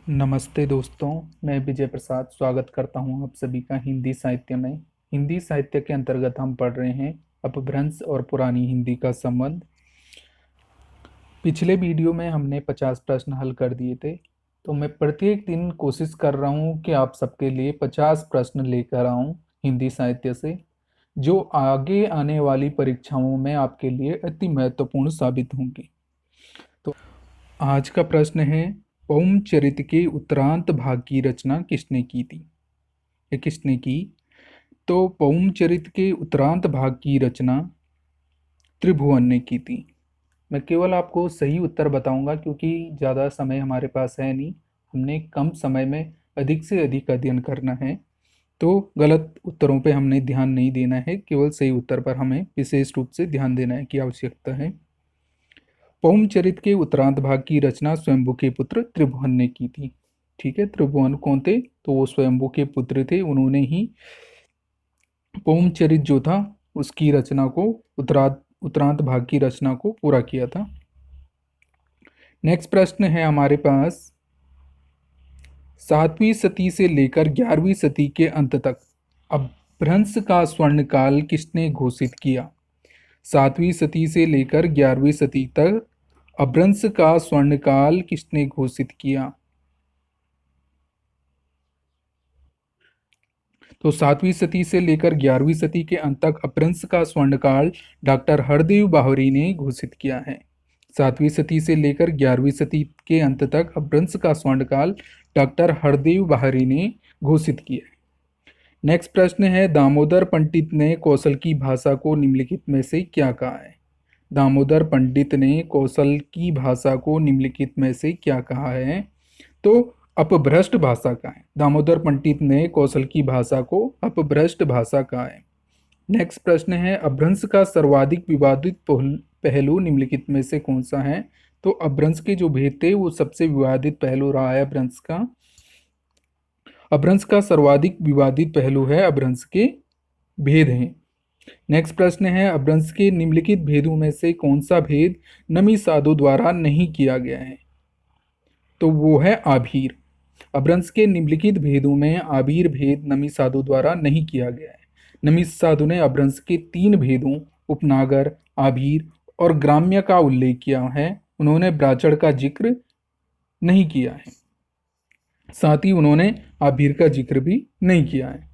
नमस्ते दोस्तों, मैं विजय प्रसाद स्वागत करता हूं आप सभी का हिंदी साहित्य में। हिंदी साहित्य के अंतर्गत हम पढ़ रहे हैं अपभ्रंश और पुरानी हिंदी का संबंध। पिछले वीडियो में हमने 50 प्रश्न हल कर दिए थे, तो मैं प्रत्येक दिन कोशिश कर रहा हूं कि आप सबके लिए 50 प्रश्न लेकर आऊं हिंदी साहित्य से, जो आगे आने वाली परीक्षाओं में आपके लिए अति महत्वपूर्ण साबित होंगे। तो आज का प्रश्न है, पौमचरित के उत्तरांत भाग की रचना किसने की थी? ये किसने की? तो पौमचरित के उत्तरांत भाग की रचना त्रिभुवन ने की थी। मैं केवल आपको सही उत्तर बताऊंगा क्योंकि ज़्यादा समय हमारे पास है नहीं। हमने कम समय में अधिक से अधिक अध्ययन करना है, तो गलत उत्तरों पे हमने ध्यान नहीं देना है, केवल सही उत्तर पर हमें विशेष रूप से ध्यान देना की आवश्यकता है। पौमचरित के उत्तरांत भाग की रचना स्वयंभू के पुत्र त्रिभुवन ने की थी। ठीक है, त्रिभुवन कौन थे? तो वो स्वयंभू के पुत्र थे। उन्होंने ही पौमचरित जो था उसकी रचना को, उत्तरांत भाग की रचना को पूरा किया था। नेक्स्ट प्रश्न है हमारे पास, 7वीं सदी से लेकर 11वीं सदी के अंत तक अपभ्रंश का स्वर्णकाल किसने घोषित किया? 7वीं सदी से लेकर 11वीं सदी तक अपभ्रंश का स्वर्णकाल किसने घोषित किया? तो 7वीं सदी से लेकर 11वीं सदी के अंत तक अपभ्रंश का स्वर्णकाल डॉक्टर हरदेव बाहरी ने घोषित किया है। 7वीं सदी से लेकर 11वीं सदी के अंत तक अपभ्रंश का स्वर्णकाल डॉक्टर हरदेव बाहरी ने घोषित किया है। नेक्स्ट प्रश्न है, दामोदर पंडित ने कौशल की भाषा को निम्नलिखित में से क्या कहा है? दामोदर पंडित ने कौशल की भाषा को निम्नलिखित में से क्या कहा है? तो अपभ्रष्ट भाषा का है। दामोदर पंडित ने कौशल की भाषा को अपभ्रष्ट भाषा कहा है। नेक्स्ट प्रश्न है, अपभ्रंश का सर्वाधिक विवादित पहलू निम्नलिखित में से कौन सा है? तो अपभ्रंश के जो भेद थे वो सबसे विवादित पहलू रहा है अपभ्रंश का। अपभ्रंश का सर्वाधिक विवादित पहलू है अपभ्रंश के भेद हैं। नेक्स्ट प्रश्न है, अपभ्रंश के निम्नलिखित भेदों में से कौन सा भेद नमी साधु द्वारा नहीं किया गया है? तो वो है आभीर। अपभ्रंश के निम्नलिखित भेदों में आभीर भेद नमी साधु द्वारा नहीं किया गया है। नमी साधु ने अपभ्रंश के 3 भेदों उपनागर, आभीर और ग्राम्य का उल्लेख किया है। उन्होंने ब्राह्मण का जिक्र नहीं किया है, साथ ही उन्होंने आभीर का जिक्र भी नहीं किया है।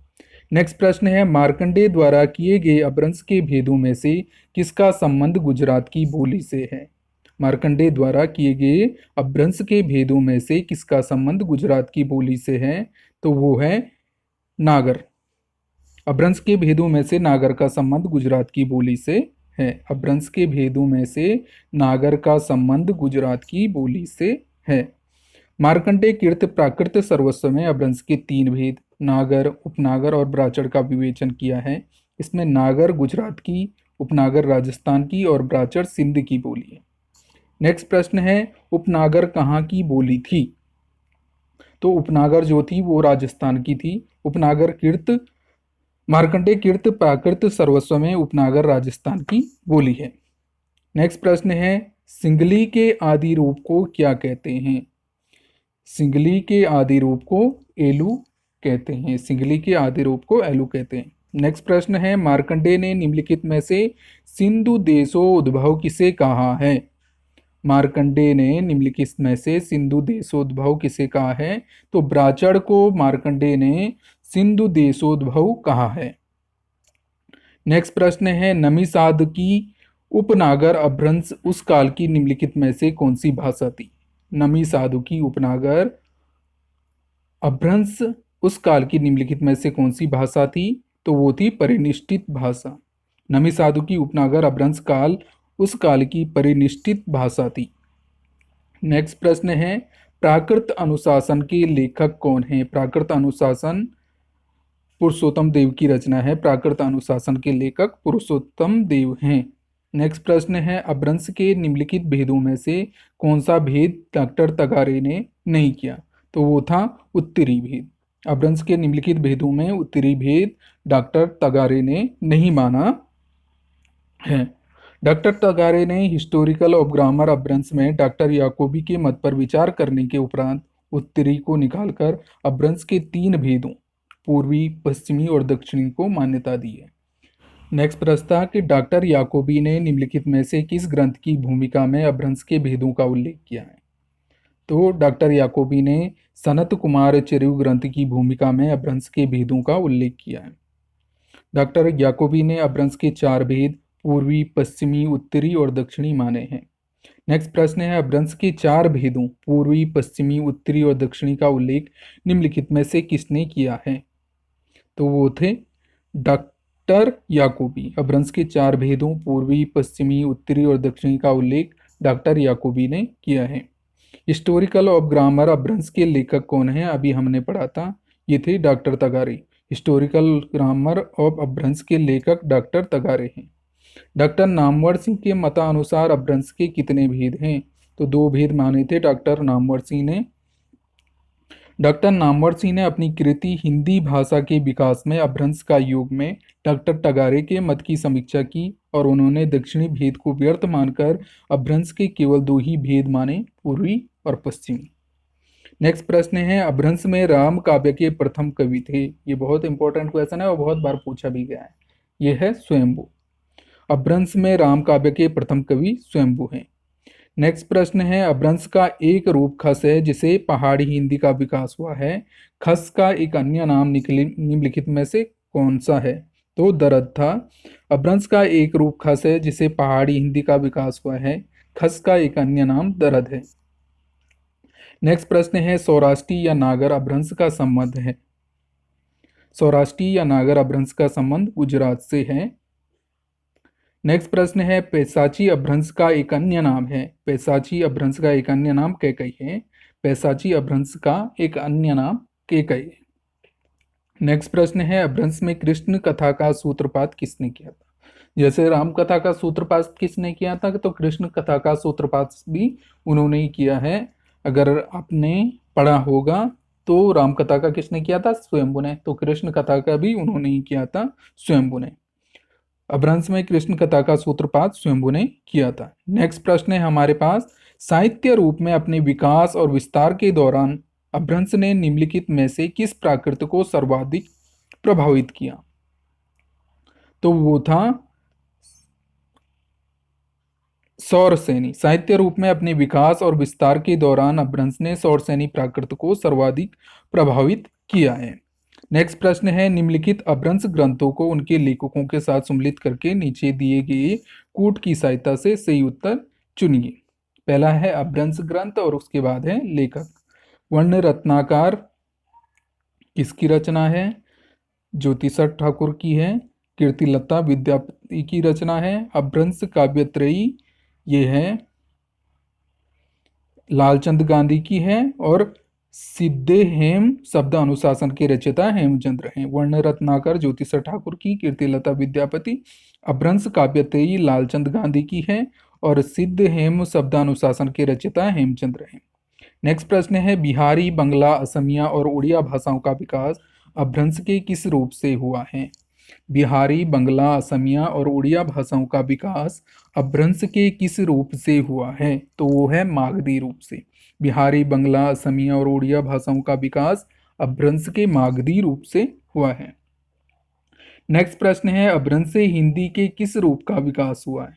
नेक्स्ट प्रश्न है, मार्कंडेय द्वारा किए गए अपभ्रंश के भेदों में से किसका संबंध गुजरात की बोली से है? मार्कंडेय द्वारा किए गए अपभ्रंश के भेदों में से किसका संबंध गुजरात की बोली से है? तो वो है नागर। अपभ्रंश के भेदों में से नागर का संबंध गुजरात की बोली से है। अपभ्रंश के भेदों में से नागर का संबंध गुजरात की बोली से है। मार्कंडेय कीर्त प्राकृत सर्वस्व में अपभ्रंश के 3 भेद नागर, उपनागर और ब्राह्मण का विवेचन किया है। इसमें नागर गुजरात की, उपनागर राजस्थान की और ब्राह्मण सिंध की बोली है। नेक्स्ट प्रश्न है, उपनागर कहाँ की बोली थी? तो उपनागर जो थी वो राजस्थान की थी। उपनागर कीर्त, मार्कंडेय कीर्त प्राकृत सर्वस्व में उपनागर राजस्थान की बोली है। नेक्स्ट प्रश्न है, सिंगली के आदि रूप को क्या कहते हैं? सिंगली के आदि रूप को एलू कहते हैं। सिंगली के आदि रूप को एलू कहते हैं। नेक्स्ट प्रश्न है, मार्कंडेय ने निम्नलिखित में से सिंधु देशोद्भव किसे कहा है? मार्कंडेय ने निम्नलिखित में से सिंधु देशोद्भव किसे कहा है? तो ब्राह्मण को मार्कंडेय ने सिंधु देशोद्भव कहा है। नेक्स्ट प्रश्न है, नमिसाद की उपनागर अपभ्रंश उस काल की निम्नलिखित में से कौन सी भाषा थी? नमी साधु की उपनागर अपभ्रंश उस काल की निम्नलिखित में से कौन सी भाषा थी? तो वो थी परिनिष्ठित भाषा। नमी साधु की उपनागर अपभ्रंश काल उस काल की परिनिष्ठित भाषा थी। नेक्स्ट प्रश्न है, प्राकृत अनुशासन के लेखक कौन है? प्राकृत अनुशासन पुरुषोत्तम देव की रचना है। प्राकृत अनुशासन के लेखक पुरुषोत्तम देव हैं। नेक्स्ट प्रश्न है, अपभ्रंश के निम्नलिखित भेदों में से कौन सा भेद डॉक्टर तगारे ने नहीं किया? तो वो था उत्तरी भेद। अपभ्रंश के निम्नलिखित भेदों में उत्तरी भेद डॉक्टर तगारे ने नहीं माना है। डॉक्टर तगारे ने हिस्टोरिकल ऑफ ग्रामर अपभ्रंश में डॉक्टर याकोबी के मत पर विचार करने के उपरांत उत्तरी को निकालकर अपभ्रंश के 3 भेदों पूर्वी, पश्चिमी और दक्षिणी को मान्यता दी है। नेक्स्ट प्रश्न था कि डॉक्टर याकोबी ने निम्नलिखित में से किस ग्रंथ की भूमिका में अपभ्रंश के भेदों का उल्लेख किया है? तो डॉक्टर याकोबी ने सनत कुमार चरयु ग्रंथ की भूमिका में अपभ्रंश के भेदों का उल्लेख किया है। डॉक्टर याकोबी ने अपभ्रंश के 4 भेद पूर्वी, पश्चिमी, उत्तरी और दक्षिणी माने हैं। नेक्स्ट प्रश्न है अपभ्रंश के 4 भेदों पूर्वी, पश्चिमी, उत्तरी और दक्षिणी का उल्लेख निम्नलिखित में से किसने किया है? तो वो थे डॉक्टर याकोबी। अपभ्रंश के 4 भेदों पूर्वी, पश्चिमी, उत्तरी और दक्षिणी का उल्लेख डॉक्टर याकोबी ने किया है। हिस्टोरिकल ऑफ ग्रामर अपभ्रंश के लेखक कौन है? अभी हमने पढ़ा था, ये थे doctor Tagare. Historical grammar of अपभ्रंश के लेखक डॉक्टर तगारे हैं। डॉक्टर नामवर सिंह के मतानुसार अपभ्रंश के कितने भेद हैं? तो 2 भेद माने थे डॉक्टर नामवर सिंह ने। डॉक्टर नामवर सिंह ने अपनी कृति हिंदी भाषा के विकास में अपभ्रंश का योग में डॉक्टर तगारे के मत की समीक्षा की और उन्होंने दक्षिणी भेद को व्यर्थ मानकर अपभ्रंश के केवल 2 ही भेद माने, पूर्वी और पश्चिमी। नेक्स्ट प्रश्न है अपभ्रंश में राम काव्य के प्रथम कवि थे। ये बहुत इंपॉर्टेंट क्वेश्चन है और बहुत बार पूछा भी गया है। ये है स्वयंभू। अपभ्रंश में राम काव्य के प्रथम कवि स्वयंभू हैं। नेक्स्ट प्रश्न है अपभ्रंश का एक रूप खस है जिसे पहाड़ी हिंदी का विकास हुआ है। खस का एक अन्य नाम निम्नलिखित में से कौन सा है? तो दरद था। अपभ्रंश का एक रूप खस है जिसे पहाड़ी हिंदी का विकास हुआ है। खस का एक अन्य नाम दरद है। नेक्स्ट प्रश्न है सौराष्ट्री या नागर अपभ्रंश का संबंध है। सौराष्ट्री या नागर अपभ्रंश का संबंध गुजरात से है। नेक्स्ट प्रश्न है पैसाची अपभ्रंश का एक अन्य नाम है। पैसाची अपभ्रंश का एक अन्य नाम कैकई है। पैसाची अपभ्रंश का एक अन्य नाम कैकई है। नेक्स्ट प्रश्न है अपभ्रंश में कृष्ण कथा का सूत्रपात किसने किया था? जैसे राम कथा का सूत्रपात किसने किया था, तो कृष्ण कथा का सूत्रपात भी उन्होंने ही किया है। अगर आपने पढ़ा होगा तो राम कथा का किसने किया था? स्वयंभू ने। तो कृष्ण कथा का भी उन्होंने ही किया था, स्वयंभू ने। अपभ्रंश में कृष्ण कथा का सूत्रपात स्वयंभू ने किया था। नेक्स्ट प्रश्न है हमारे पास साहित्य रूप में अपने विकास और विस्तार के दौरान अपभ्रंश ने निम्नलिखित में से किस प्राकृत को सर्वाधिक प्रभावित किया? तो वो था सौरसेनी। साहित्य रूप में अपने विकास और विस्तार के दौरान अपभ्रंश ने सौरसेनी प्राकृत को सर्वाधिक प्रभावित किया है। नेक्स्ट प्रश्न है निम्नलिखित अपभ्रंश ग्रंथों को उनके लेखकों के साथ सम्मिलित करके नीचे दिए गए कूट की सहायता से सही उत्तर चुनिए। पहला है अपभ्रंश ग्रंथ और उसके बाद है लेखक। वर्ण रत्नाकर किसकी रचना है? ज्योतिषा ठाकुर की है। कीर्तिलता विद्यापति की रचना है। अपभ्रंश काव्यत्रयी ये है लालचंद गांधी की है। और सिद्धे हेम शब्द अनुशासन के रचयिता हेमचंद्र हैं। वर्ण रत्नाकर ज्योतिषा ठाकुर की, कीर्तिलता विद्यापति। अपभ्रंश काव्यत्रयी लालचंद गांधी की है और सिद्ध हेम शब्दानुशासन के रचयिता हेमचंद्र हैं। नेक्स्ट प्रश्न है बिहारी, बंगला, असमिया और उड़िया भाषाओं का विकास अपभ्रंश के किस रूप से हुआ है? बिहारी, बंगला, असमिया और उड़िया भाषाओं का विकास अपभ्रंश के किस रूप से हुआ है? तो वो है मागधी रूप से। बिहारी, बंगला, असमिया और उड़िया भाषाओं का विकास अपभ्रंश के मागधी रूप से हुआ है। नेक्स्ट प्रश्न है अपभ्रंश से हिंदी के किस रूप का विकास हुआ है?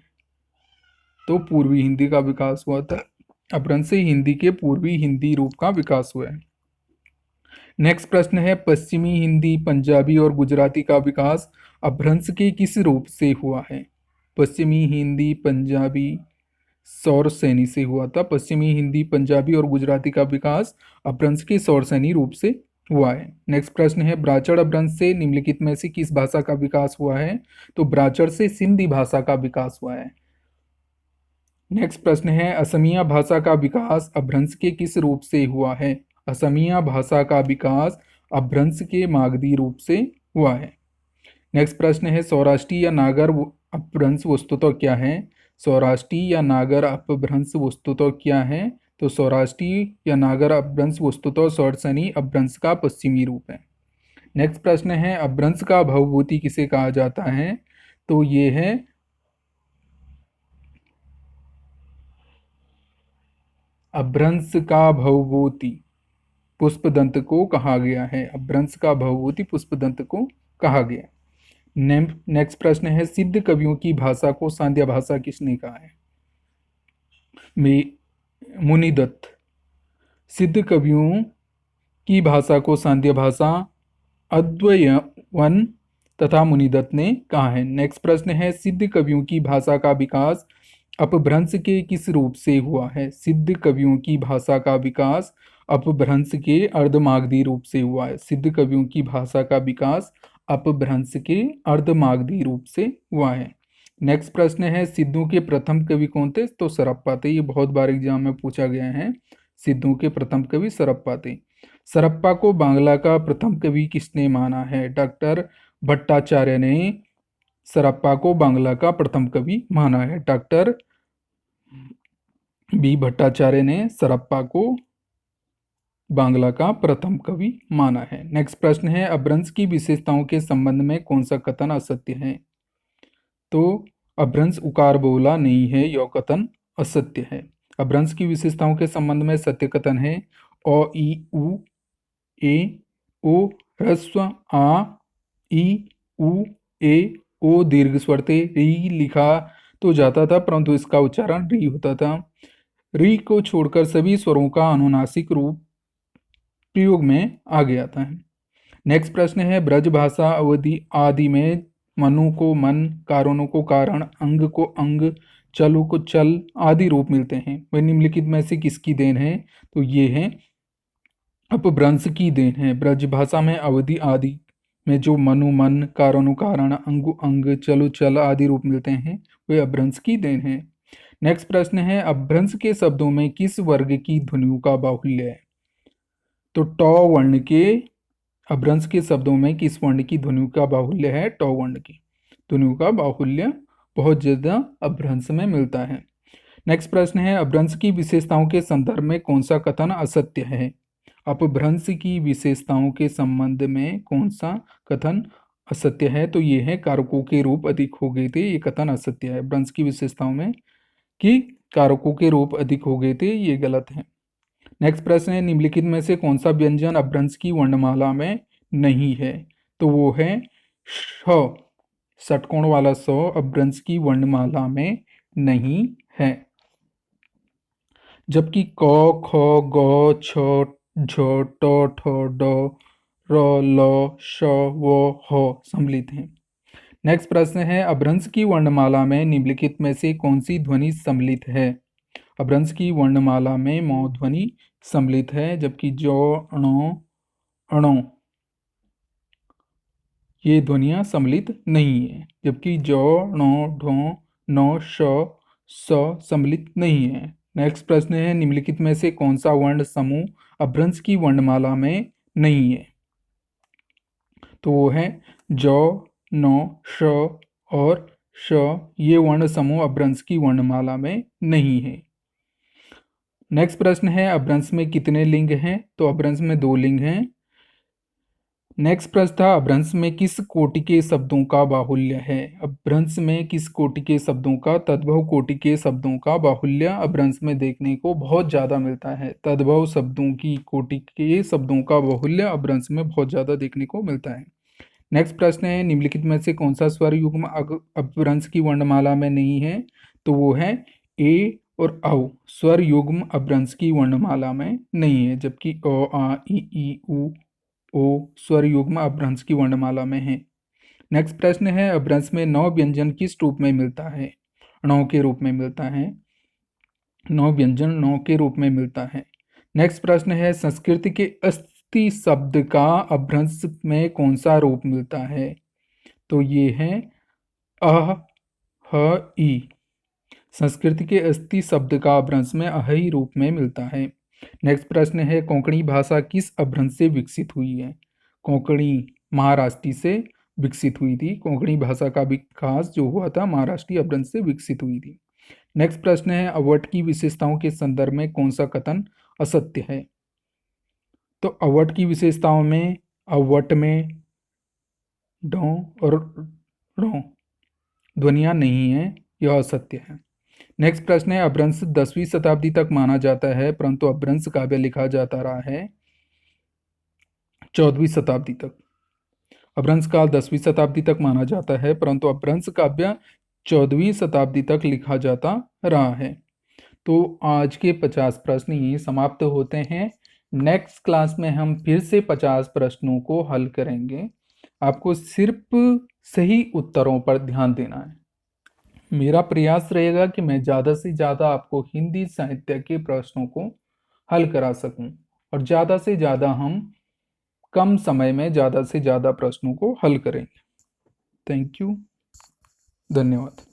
तो पूर्वी हिंदी का विकास हुआ था। अपभ्रंश से हिंदी के पूर्वी हिंदी रूप का विकास हुआ है। नेक्स्ट प्रश्न है पश्चिमी हिंदी, पंजाबी और गुजराती का विकास अपभ्रंश के किस रूप से हुआ है? पश्चिमी हिंदी, पंजाबी सौरसेनी से हुआ था। पश्चिमी हिंदी, पंजाबी और गुजराती का विकास अपभ्रंश के सौरसेनी रूप से हुआ है। नेक्स्ट प्रश्न है ब्राह्मण अपभ्रंश से निम्नलिखित में से किस भाषा का विकास हुआ है? तो ब्राह्मण से सिंधी भाषा का विकास हुआ है। नेक्स्ट प्रश्न है असमिया भाषा का विकास अपभ्रंश के किस रूप से हुआ है? असमिया भाषा का विकास अपभ्रंश के मागधी रूप से हुआ है। नेक्स्ट प्रश्न है सौराष्ट्री या नागर अपभ्रंश वस्तुतः क्या है? सौराष्ट्री या नागर अपभ्रंश वस्तुतः क्या है? तो सौराष्ट्री या नागर अपभ्रंश वस्तुतः सौरसेनी अपभ्रंश का पश्चिमी रूप है। नेक्स्ट प्रश्न है अपभ्रंश का भवभूति किसे कहा जाता है? तो ये है अपभ्रंश का भवभूति पुष्पदंत को कहा गया है? अपभ्रंश का भवभूति पुष्पदंत को कहा गया। नेक्स्ट प्रश्न है, सिद्ध कवियों की भाषा को सांध्य भाषा किसने कहा है? मुनिदत्त। सिद्ध कवियों की भाषा को सांध्य भाषा अद्वैवन तथा मुनिदत्त ने कहा है। नेक्स्ट प्रश्न है, सिद्ध कवियों की भाषा का विकास अपभ्रंश के किस रूप से हुआ है? सिद्ध कवियों की भाषा का विकास अपभ्रंश के अर्धमागधी रूप से हुआ है। सिद्ध कवियों की भाषा का विकास अपभ्रंश के अर्धमागधी रूप से हुआ है। नेक्स्ट प्रश्न है, सिद्धों के प्रथम कवि कौन थे? तो सरप्पा थे। ये बहुत बार एग्जाम में पूछा गया है। सिद्धों के प्रथम कवि सरप्पा थे। सरप्पा को बांग्ला का प्रथम कवि किसने माना है? डॉक्टर भट्टाचार्य ने सरप्पा को बांग्ला का प्रथम कवि माना है। डॉक्टर बी भट्टाचार्य ने सरप्पा को बांग्ला का प्रथम कवि माना है। नेक्स्ट प्रश्न है, अपभ्रंश की विशेषताओं के संबंध में कौन सा कथन असत्य है? तो अपभ्रंश उकार बोला नहीं है, यह कथन असत्य है। अपभ्रंश की विशेषताओं के संबंध में सत्य कथन है, अ ई उ ए ओ ह्रस्व आ ई उ ए ओ दीर्घ स्वर थे। री लिखा तो जाता था परंतु इसका उच्चारण री होता था। री को छोड़कर सभी स्वरों का अनुनासिक रूप प्रयोग में आ गया था। नेक्स्ट प्रश्न है, ब्रज भाषा अवधि आदि में मनु को मन, कारणों को कारण, अंग को अंग, चलु को चल आदि रूप मिलते हैं। वह निम्नलिखित में से किसकी देन है? तो ये है अपभ्रंश की देन है। ब्रज भाषा में अवधि आदि में जो मनु मन, कारणु कारण, अंगु अंग, चलु चल आदि रूप मिलते हैं वे अपभ्रंश की देन है। नेक्स्ट प्रश्न है, अपभ्रंश के शब्दों में किस वर्ग की ध्वनियों का बाहुल्य है? तो ट वर्ण के अपभ्रंश के शब्दों में किस वर्ण की ध्वनियों का बाहुल्य है? ट वर्ण की ध्वनियों का बाहुल्य बहुत ज्यादा अपभ्रंश में मिलता है। नेक्स्ट प्रश्न है, अपभ्रंश की विशेषताओं के संदर्भ में कौन सा कथन असत्य है? अपभ्रंश की विशेषताओं के संबंध में कौन सा कथन असत्य है? तो ये है कारकों के रूप अधिक हो गए थे, ये कथन असत्य है। अपभ्रंश की विशेषताओं में कि कारकों के रूप अधिक हो गए थे, ये गलत है। नेक्स्ट प्रश्न है, निम्नलिखित में से कौन सा व्यंजन अपभ्रंश की वर्णमाला में नहीं है? तो वो है श, षटकोण वाला स अपभ्रंश की वर्णमाला में नहीं है। जबकि क ख ग छ झ ट ठ ड र ल श व ह सम्मिलित हैं। नेक्स्ट प्रश्न है, अपभ्रंश की वर्णमाला में निम्नलिखित में से कौन सी ध्वनि सम्मिलित है? अपभ्रंश की वर्णमाला में म ध्वनि सम्मिलित है, जबकि जो ण अणो ये ध्वनियां सम्मिलित नहीं है। जबकि जो ण ढ न श स सम्मिलित नहीं है। नेक्स्ट प्रश्न है, निम्नलिखित में से कौन सा वर्ण समूह अपभ्रंश की वर्णमाला में नहीं है? तो वो है ज न श और श, ये वर्ण समूह अपभ्रंश की वर्णमाला में नहीं है। नेक्स्ट प्रश्न है, अपभ्रंश में कितने लिंग हैं? तो अपभ्रंश में 2 लिंग हैं। नेक्स्ट प्रश्न था, अपभ्रंश में किस कोटि के शब्दों का बाहुल्य है? अपभ्रंश में किस कोटि के शब्दों का? तद्भव कोटि के शब्दों का बाहुल्य अपभ्रंश में देखने को बहुत ज्यादा मिलता है। तद्भव शब्दों की कोटि के शब्दों का बाहुल्य अपभ्रंश में बहुत ज्यादा देखने को मिलता है। नेक्स्ट प्रश्न है, निम्नलिखित में से कौन सा स्वर युग्म अपभ्रंश की वर्णमाला में नहीं है? तो वो है ए और औ स्वर युग्म अपभ्रंश की वर्णमाला में नहीं है, जबकि अ आ ई उ ओ स्वर युग्म अपभ्रंश की वर्णमाला में है। नेक्स्ट प्रश्न है, अपभ्रंश में नौ व्यंजन किस रूप में मिलता है? णों के रूप में मिलता है। नौ व्यंजन नौ के रूप में मिलता है। नेक्स्ट प्रश्न है, संस्कृत के अस्थि शब्द का अपभ्रंश में कौन सा रूप मिलता है? तो ये है अह ह ई। संस्कृत के अस्थि शब्द का अपभ्रंश में अहि रूप में मिलता है। नेक्स्ट प्रश्न है, कोंकणी भाषा किस अपभ्रंश से विकसित हुई है? कोंकणी महाराष्ट्री से विकसित हुई थी। कोंकणी भाषा का विकास जो हुआ था महाराष्ट्रीय अपभ्रंश से विकसित हुई थी। नेक्स्ट प्रश्न है, अवट की विशेषताओं के संदर्भ में कौन सा कथन असत्य है? तो अवट की विशेषताओं में अवट में ढों और ढों ध्वनियां नहीं है, यह असत्य है। नेक्स्ट प्रश्न है, अपभ्रंश 10वीं शताब्दी तक माना जाता है परंतु अपभ्रंश काव्य लिखा जाता रहा है। 14वीं शताब्दी तक। अपभ्रंश काल 10वीं शताब्दी तक माना जाता है, परंतु अपभ्रंश काव्य 14वीं शताब्दी तक लिखा जाता रहा है। तो आज के 50 प्रश्न ये समाप्त होते हैं। नेक्स्ट क्लास में हम फिर से 50 प्रश्नों को हल करेंगे। आपको सिर्फ सही उत्तरों पर ध्यान देना है। मेरा प्रयास रहेगा कि मैं ज़्यादा से ज़्यादा आपको हिंदी साहित्य के प्रश्नों को हल करा सकूं, और ज़्यादा से ज़्यादा हम कम समय में ज़्यादा से ज़्यादा प्रश्नों को हल करेंगे। थैंक यू, धन्यवाद।